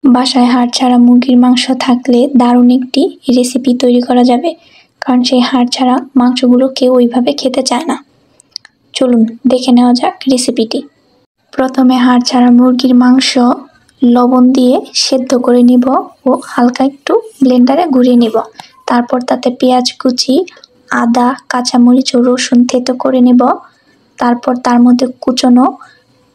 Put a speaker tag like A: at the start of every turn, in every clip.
A: বাসায় হাড় ছাড়া মুরগির মাংস থাকলে দারুণ একটি রেসিপি তৈরি করা যাবে, কারণ সেই হাড় ছাড়া মাংসগুলো কেউ ওইভাবে খেতে চায় না। চলুন দেখে নেওয়া যাক রেসিপিটি। প্রথমে হাড় ছাড়া মুরগির মাংস লবণ দিয়ে সেদ্ধ করে নিব ও হালকা একটু ব্লেন্ডারে ঘুরিয়ে নিব। তারপর তাতে পেঁয়াজ কুচি, আদা, কাঁচামরিচ ও রসুন থেতো করে নিব। তারপর তার মধ্যে কুচনো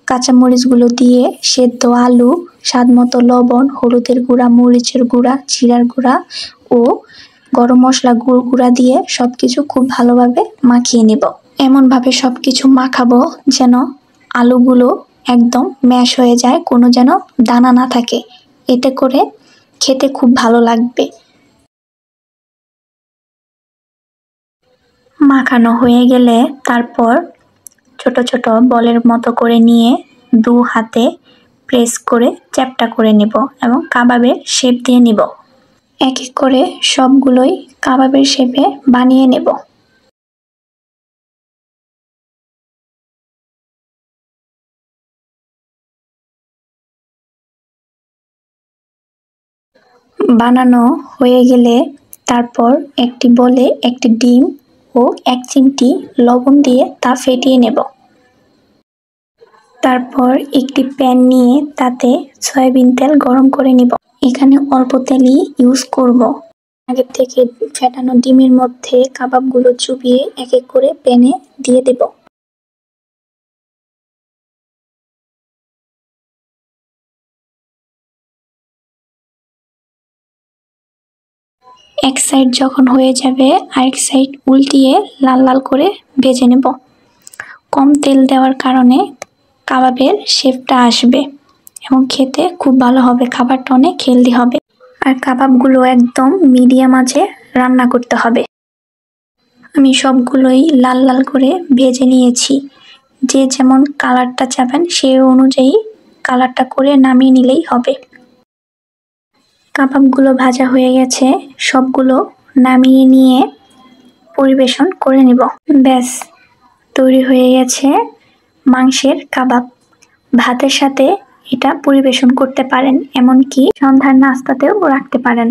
A: কাঁচামরিচগুলো দিয়ে সেদ্ধ আলু, স্বাদমতো লবণ, হলুদের গুঁড়া, মরিচের গুঁড়া, জিরার গুঁড়া ও গরম মশলা গুঁড়া দিয়ে সবকিছু খুব ভালোভাবে মাখিয়ে নিব। এমনভাবে সবকিছু মাখাবো যেন আলুগুলো একদম ম্যাশ হয়ে যায়, কোনো যেন দানা না থাকে। এতে করে খেতে খুব ভালো লাগবে। মাখানো হয়ে গেলে তারপর ছোট ছোট বলের মতো করে নিয়ে দু হাতে প্রেস করে চ্যাপ্টা করে নিব এবং কাবাবের শেপ দিয়ে নিব। এক এক করে সবগুলোই কাবাবের শেপে বানিয়ে নেব। বানানো হয়ে গেলে তারপর একটি বলে একটি ডিম ও 1 চিমটি লবণ দিয়ে তা ফেটিয়ে নেব। তারপর একটি প্যান নিয়ে তাতে সয়াবিন তেল গরম করে নিব। এখানে অল্প তেলই ইউজ করব। আগে থেকে ফেটানো ডিমের মধ্যে কাবাবগুলো চুবিয়ে এক এক করে প্যানে দিয়ে দেব। এক সাইড যখন হয়ে যাবে আরেক সাইড উল্টিয়ে লাল লাল করে ভেজে নেব। কম তেল দেওয়ার কারণে কাবাবের শেপটা আসবে এবং খেতে খুব ভালো হবে, খাবারটা অনেক হেলদি হবে। আর কাবাবগুলো একদম মিডিয়াম আঁচে রান্না করতে হবে। আমি সবগুলোই লাল লাল করে ভেজে নিয়েছি। যে যেমন কালারটা চাবেন সেই অনুযায়ী কালারটা করে নামিয়ে নিলেই হবে। কাবাবগুলো ভাজা হয়ে গেছে, সবগুলো নামিয়ে নিয়ে পরিবেশন করে নিব। ব্যাস, তৈরি হয়ে গেছে মাংসের কাবাব। ভাতের সাথে এটা পরিবেশন করতে পারেন, এমনকি সন্ধ্যার নাস্তাতেও রাখতে পারেন।